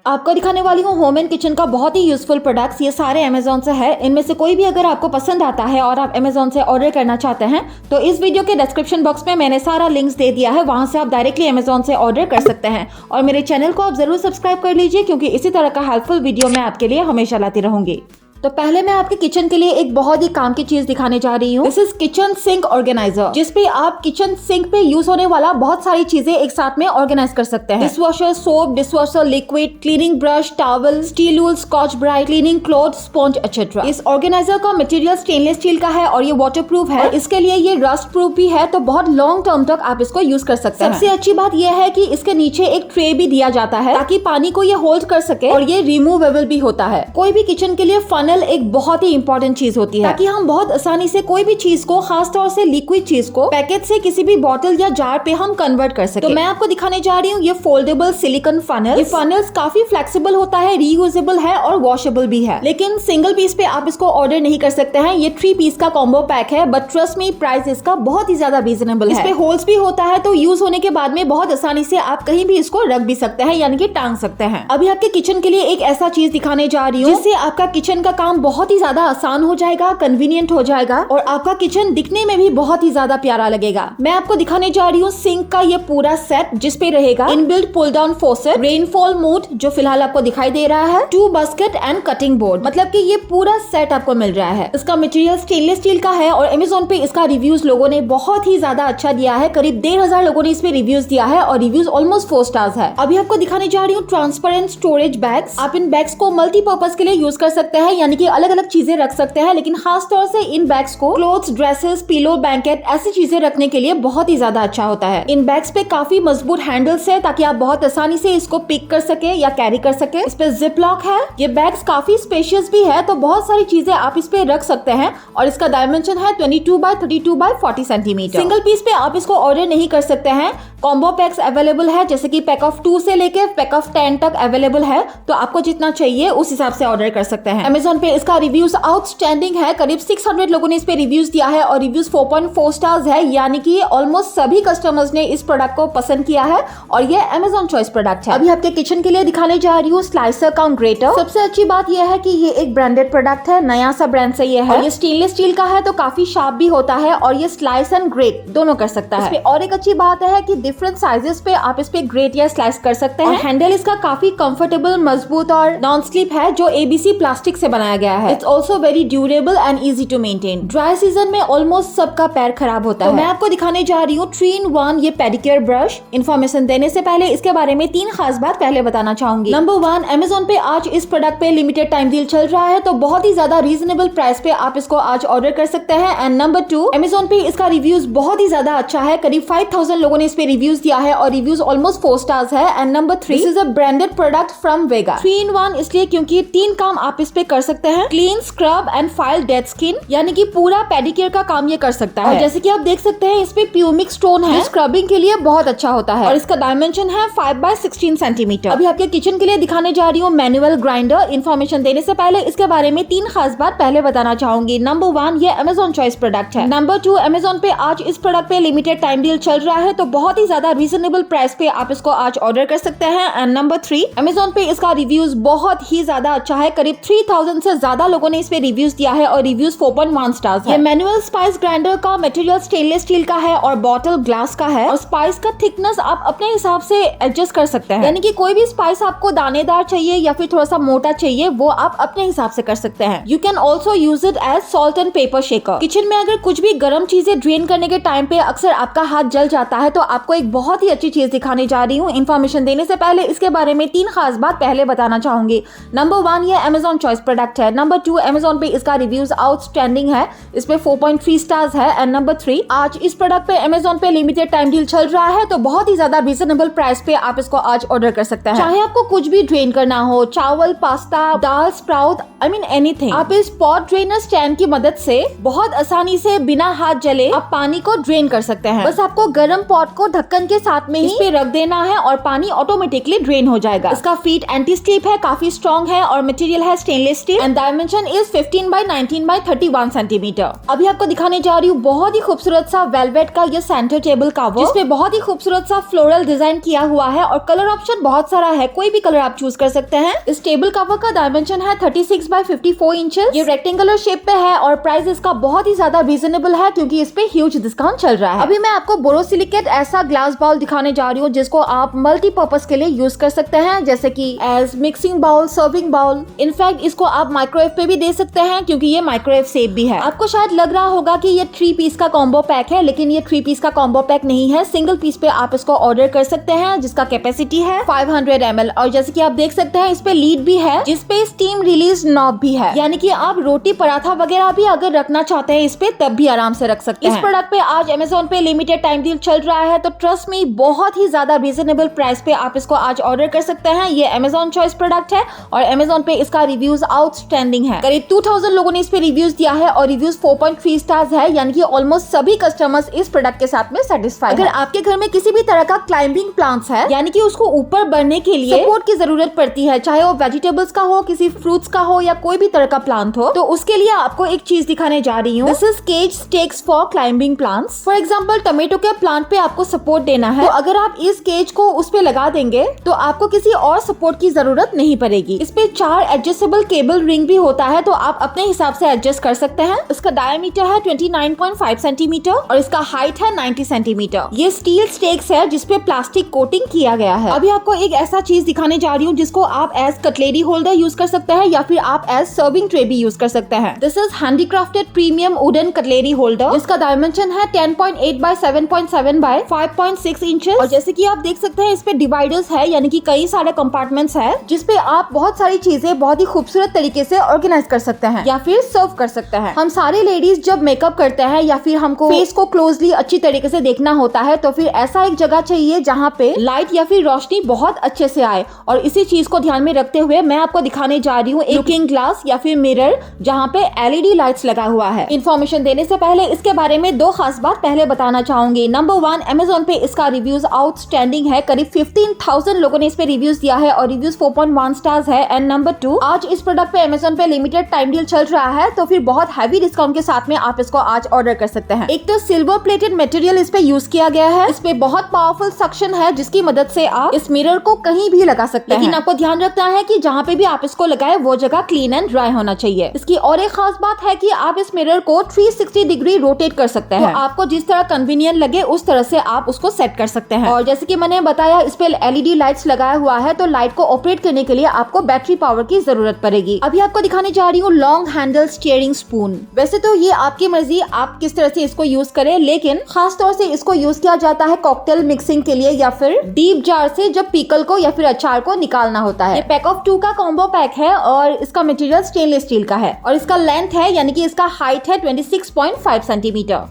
आपको दिखाने वाली हूँ होम एंड किचन का बहुत ही यूजफुल प्रोडक्ट्स। ये सारे अमेजोन से है। इनमें से कोई भी अगर आपको पसंद आता है और आप अमेजोन से ऑर्डर करना चाहते हैं तो इस वीडियो के डिस्क्रिप्शन बॉक्स में मैंने सारा लिंक्स दे दिया है, वहां से आप डायरेक्टली अमेजोन से ऑर्डर कर सकते हैं। और मेरे चैनल को आप जरूर सब्सक्राइब कर लीजिए क्योंकि इसी तरह का हेल्पफुल वीडियो मैं आपके लिए हमेशा लाती रहूंगी। तो पहले मैं आपके किचन के लिए एक बहुत ही काम की चीज दिखाने जा रही हूँ। This is kitchen sink organiser, जिसपे आप किचन सिंक पे यूज होने वाला बहुत सारी चीजें एक साथ में ऑर्गेनाइज कर सकते हैं। Dishwasher soap, dishwasher liquid, cleaning brush, towel, steel wool, Scotch Brite, cleaning cloth, sponge etcetera. इस ऑर्गेनाइजर का मटेरियल स्टेनलेस स्टील का है और ये वाटर प्रूफ है। इसके लिए ये रस्ट प्रूफ भी है, तो बहुत लॉन्ग टर्म तक आप इसको यूज कर सकते हैं। सबसे अच्छी बात यह है कि इसके नीचे एक ट्रे भी दिया जाता है ताकि पानी को ये होल्ड कर सके, और ये रिमूवेबल भी होता है। कोई भी किचन के लिए फनल एक बहुत इंपॉर्टेंट चीज होती है ताकि हम बहुत आसानी से कोई भी चीज को, खास तौर से लिक्विड चीज को, पैकेट से किसी भी बॉटल या जार पे हम कन्वर्ट कर सके। तो मैं आपको दिखाने जा रही हूँ ये फोल्डेबल सिलिकॉन फनल। ये फनल्स काफी फ्लेक्सिबल होता है, रीयूजेबल है और वॉशेबल भी है। लेकिन सिंगल पीस पे आप इसको ऑर्डर नहीं कर सकते हैं। ये 3 पीस का कॉम्बो पैक है, बट ट्रस्ट मी प्राइस इसका बहुत ही ज्यादा रीजनेबल है। इसपे होल्स भी होता है, तो यूज होने के बाद में बहुत आसानी से आप कहीं भी इसको रख भी सकते हैं, यानी कि टांग सकते हैं। अभी आपके किचन के लिए एक ऐसा चीज दिखाने जा रही हूँ जिससे आपका किचन का काम बहुत ही ज्यादा आसान हो जाएगा, कन्वीनियंट हो जाएगा और आपका किचन दिखने में भी बहुत ही ज्यादा प्यारा लगेगा। मैं आपको दिखाने जा रही हूँ सिंक का ये पूरा सेट, जिसपे रहेगा inbuilt pull down faucet, rainfall mode जो फिलहाल आपको दिखाई दे रहा है, 2 बास्केट एंड कटिंग बोर्ड, मतलब कि ये पूरा सेट आपको मिल रहा है। इसका मटेरियल स्टेनलेस स्टील का है और अमेजोन पे इसका रिव्यूज लोगों ने बहुत ही ज्यादा अच्छा दिया है। करीब 1500 लोगों ने इस पे रिव्यूज दिया है और रिव्यूज ऑलमोस्ट 4 स्टार्स है। अभी आपको दिखाने जा रही हूँ ट्रांसपेरेंट स्टोरेज बैग्स। आप इन बैग्स को मल्टीपर्पज के लिए यूज कर सकते हैं, यानी कि अलग अलग चीजें रख सकते हैं, लेकिन खास तौर से इन बैग्स को क्लोथ्स, ड्रेसेस, पिलो, ब्लैंकेट ऐसी चीजें रखने के लिए बहुत ही ज्यादा अच्छा होता है। इन बैग्स पे काफी मजबूत हैंडल्स है ताकि आप बहुत आसानी से इसको पिक कर सके या कैरी कर सके। इस पे जिप लॉक है। ये बैग्स काफी स्पेशियस भी है, तो बहुत सारी चीजें आप इस पे रख सकते हैं और इसका डायमेंशन है 22 by 32 by 40 centimetre. Single piece पे आप इसको ऑर्डर नहीं कर सकते हैं। कॉम्बो पैक्स अवेलेबल है, जैसे कि पैक ऑफ 2 से लेके पैक ऑफ 10 तक अवेलेबल है, तो आपको जितना चाहिए उस हिसाब से ऑर्डर कर सकते हैं। अमेजोन पे इसका रिव्यूज आउटस्टैंडिंग है। करीब 600 लोगों ने इस पे रिव्यूज दिया है और रिव्यूज 4.4 स्टार्स है, यानी कि ऑलमोस्ट सभी कस्टमर्स ने इस प्रोडक्ट को पसंद किया है और ये अमेजोन चॉइस प्रोडक्ट है। अभी आपके किचन के लिए दिखाने जा रही हूँ स्लाइसर कम ग्रेटर। सबसे अच्छी बात यह है कि ये एक ब्रांडेड प्रोडक्ट है, नया सा ब्रांड से ये है। ये स्टेनलेस स्टील का है, तो काफी शार्प भी होता है और ये स्लाइस एंड ग्रेट दोनों कर सकता है। और एक अच्छी बात है कि डिफरेंट साइजेस पे आप इस पे ग्रेट या स्लाइस कर सकते हैं। हैंडल इसका काफी कंफर्टेबल, मजबूत और नॉन स्लिप है, जो एबीसी प्लास्टिक से बनाया गया है। It's also very durable and easy to maintain. Dry season में ऑलमोस्ट सबका पैर खराब होता है। मैं आपको दिखाने जा रही हूँ 3-in-1 ये पेडिक्योर ब्रश। इन्फॉर्मेशन देने से पहले इसके बारे में 3 खास बात पहले बताना चाहूंगी। नंबर 1, अमेजोन पे आज इस प्रोडक्ट पे लिमिटेड टाइम डील चल रहा है, तो बहुत ही ज्यादा रीजनेबल प्राइस पे आप इसको आज ऑर्डर कर सकते हैं। एंड नंबर 2, अमेजोन पे इसका रिव्यूज बहुत ही ज्यादा अच्छा है। करीब 5000 लोगों ने इस पे रिव्यूज दिया है और रिव्यूज ऑलमोस्ट 4 स्टार्स है। And number 3, this is a branded product from Vega. 3-in-1 इसलिए क्योंकि 3 काम आप इस पे कर सकते हैं, clean, scrub and file dead skin, यानी कि पूरा पेडिक्योर का काम ये कर सकता है। और जैसे कि आप देख सकते हैं इस पे प्यूमिक स्टोन है, स्क्रबिंग के लिए बहुत अच्छा होता है और इसका डायमेंशन है 5 बाय 16 सेंटीमीटर। अभी आपके किचन के लिए दिखाने जा रही हूँ मैनुअल ग्राइंडर। इन्फॉर्मेशन देने से पहले इसके बारे में 3 खास बात पहले बताना चाहूंगी। नंबर 1, ये अमेजोन चॉइस प्रोडक्ट है। नंबर 2, अमेजोन पे आज इस प्रोडक्ट पे लिमिटेड टाइम डील चल रहा है, तो बहुत ही ज्यादा रीजनेबल प्राइस पे आप इसको आज ऑर्डर कर सकते हैं। एंड नंबर 3, अमेजोन पे इसका रिव्यूज बहुत ही ज्यादा अच्छा है। करीब 3000 से ज्यादा लोगों ने इस पे रिव्यूज दिया है और रिव्यूज 4.1 स्टार्स है। मैनुअल स्पाइस ग्राइंडर का मटेरियल स्टेनलेस स्टील का है और बॉटल ग्लास का है, और स्पाइस का थिकनेस आप अपने हिसाब से एडजस्ट कर सकते हैं, यानी कि कोई भी स्पाइस आपको दानेदार चाहिए या फिर थोड़ा सा मोटा चाहिए, वो आप अपने हिसाब से कर सकते हैं। You can also use it as salt and pepper shaker. Kitchen में अगर कुछ भी गर्म चीजें ड्रेन करने के टाइम पे अक्सर आपका हाथ जल जाता है, तो आपको एक बहुत ही अच्छी चीज दिखाने जा रही हूँ। इन्फॉर्मेशन देने से पहले इसके बारे में 3 खास बात पहले बताना चाहूंगी। नंबर 1, ये अमेजोन चॉइस प्रोडक्ट है। नंबर 2, अमेजोन पे इसका रिव्यूज आउटस्टैंडिंग है, इस पे 4.3 स्टार्स है। एंड नंबर 3, आज इस प्रोडक्ट पे अमेजोन पे लिमिटेड टाइम डील चल रहा है, तो बहुत ही ज्यादा रीजनेबल प्राइस पे आप इसको आज ऑर्डर कर सकते हैं। चाहे आपको कुछ भी ड्रेन करना हो, चावल, pasta, dal, sprout, I mean anything, आप इस पॉट ड्रेनर स्टैंड की मदद से बहुत आसानी से बिना हाथ जले आप पानी को ड्रेन कर सकते हैं। बस आपको गर्म पॉट को ढक्कन के साथ में ही इस पे रख देना है और पानी ऑटोमेटिकली ड्रेन हो जाएगा। इसका फीट एंटी स्लिप है, काफी स्ट्रॉन्ग है और मटेरियल है stainless steel. Inches and dimension is 15 by 19 by 31 centimetre. अभी आपको दिखाने जा रही हूँ बहुत ही खूबसूरत सा वेलवेट का ये सेंटर टेबल कवर, जिसपे बहुत ही खूबसूरत सा फ्लोरल डिजाइन किया हुआ है और कलर ऑप्शन बहुत सारा है, कोई भी कलर आप चूज कर सकते हैं। इस टेबल कवर का डायमेंशन है 36 by 54 इंचेस। ये रेक्टेंगुलर शेप पे है और प्राइस इसका बहुत ही ज्यादा रीजनेबल है क्योंकि इस पे ह्यूज डिस्काउंट चल रहा है। अभी मैं आपको बोरोसिलिकेट ऐसा ग्लास बाउल दिखाने जा रही हूँ जिसको आप मल्टीपर्पज के लिए यूज कर सकते हैं, जैसे कि as mixing bowl, serving bowl. In fact इसको आप माइक्रोवेव पे भी दे सकते हैं क्योंकि ये माइक्रोवेव सेफ भी है। आपको शायद लग रहा होगा कि ये 3 पीस का कॉम्बो पैक है, लेकिन ये 3 पीस का कॉम्बो पैक नहीं है। सिंगल पीस पे आप इसको ऑर्डर कर सकते हैं जिसका कैपेसिटी है 500 ml और जैसे कि आप देख सकते हैं इस पे लीड भी है जिसपे स्टीम रिलीज नॉब भी है, यानी कि आप रोटी पराठा वगैरह भी अगर रखना चाहते हैं इस पे तब भी आराम से रख सकते हैं। इस प्रोडक्ट पे आज अमेज़न पे लिमिटेड टाइम डील चल रहा है, तो ट्रस्ट मी बहुत ही ज्यादा रीजनेबल प्राइस पे आप इसको आज ऑर्डर कर सकते हैं। ये अमेज़न चॉइस प्रोडक्ट है और अमेज़न पे इसका रिव्यूज आउटस्टैंडिंग है। करीब 2000 लोगों ने इस पे रिव्यूज दिया है और रिव्यूज 4.3 स्टार्स है, यानी कि ऑलमोस्ट सभी कस्टमर्स इस प्रोडक्ट के साथ में सेटिस्फाइड है। अगर आपके घर में किसी भी तरह का क्लाइंबिंग प्लांट्स है, यानी कि उसको ऊपर बढ़ने के लिए सपोर्ट की जरूरत पड़ती है, चाहे वो वेजिटेबल्स का हो, किसी फ्रूट्स का हो या कोई भी तरह का प्लांट हो, तो उसके लिए आपको एक चीज दिखाने जा रही हूँ। This is cage stakes for climbing plants. For example tomato के प्लांट पे आपको सपोर्ट देना है, तो अगर आप इस केज को उस पे लगा देंगे तो आपको किसी और सपोर्ट की जरूरत नहीं पड़ेगी। इस पे 4 एडजस्टेबल केबल रिंग भी होता है, तो आप अपने हिसाब से एडजस्ट कर सकते हैं। इसका डायमीटर है 29.5 सेंटीमीटर और इसका हाइट है 90 सेंटीमीटर। ये स्टील स्टेक्स है जिसपे प्लास्टिक कोटिंग किया गया है। अभी आपको एक ऐसा चीज दिखाने जा रही हूँ जिसको आप एज कटलेरी होल्डर यूज कर सकते हैं या फिर आप एज सर्विंग ट्रे भी यूज कर सकते हैं। This is handicrafted premium wooden cutlery holder जिसका डायमेंशन है 10.8 by 7.7 by 5.6 इंचेस और जैसे कि आप देख सकते हैं इस पे डिवाइडर्स है, यानी कि कई सारे कंपार्टमेंट्स है जिसपे आप बहुत सारी चीजें बहुत ही खूबसूरत तरीके से ऑर्गेनाइज कर सकते हैं या फिर सर्व कर सकते हैं। हम सारे लेडीज जब मेकअप करते हैं या फिर हमको फेस को क्लोजली अच्छी तरीके से देखना होता है, तो फिर ऐसा एक जगह चाहिए जहाँ पे लाइट या फिर रोशनी बहुत अच्छे से आए, और इसी चीज को ध्यान में रखते हुए मैं आपको दिखाने जा रही हूँ एक लुकिंग ग्लास या फिर मिरर जहाँ पे LED लाइट्स लगा हुआ है। इन्फॉर्मेशन देने से पहले इसके बारे में 2 खास बात पहले बताना चाहूंगी। नंबर 1, अमेज़न पे इसका रिव्यूज आउटस्टैंडिंग है। करीब 15,000 लोगों ने इस पे रिव्यूज दिया है और रिव्यूज 4.1 स्टार्स है। एंड नंबर 2, आज इस प्रोडक्ट पे अमेज़न पे लिमिटेड टाइम डील चल रहा है, तो फिर बहुत हैवी डिस्काउंट के साथ में आप इसको आज ऑर्डर कर सकते हैं। एक तो सिल्वर प्लेटेड मटेरियल इस पे यूज किया गया है। इस पे बहुत पावरफुल सक्शन है जिसकी मदद से आप इस मिरर को कहीं भी लगा सकते हैं, लेकिन आपको ध्यान रखना है कि जहाँ पे भी आप इसको लगाए वो जगह क्लीन एंड ड्राई होना चाहिए। इसकी और एक खास बात है कि आप इस मिरर को 360 डिग्री रोटेट कर सकते हैं, तो आपको जिस तरह कन्वीनियंट लगे उस तरह से आप उसको सेट कर सकते हैं। और जैसे कि मैंने बताया इस पे LED लाइट्स लगाया हुआ है, तो लाइट को ऑपरेट करने के लिए आपको बैटरी पावर की जरूरत पड़ेगी। अभी आपको दिखाने जा रही हूँ लॉन्ग हैंडल स्टीयरिंग स्पून। वैसे तो ये आपकी मर्जी आप किस तरह से इसको यूज करें, लेकिन खास तौर से इसको यूज किया जाता है कॉकटेल मिक्सिंग के लिए या फिर डीप जार से जब पीकल को या फिर अचार को निकालना होता है। ये पैक ऑफ 2 का कॉम्बो पैक है और इसका मटेरियल स्टेनलेस स्टील का है और इसका लेंथ है, यानी कि इसका हाइट है 26.5 सेंटीमीटर।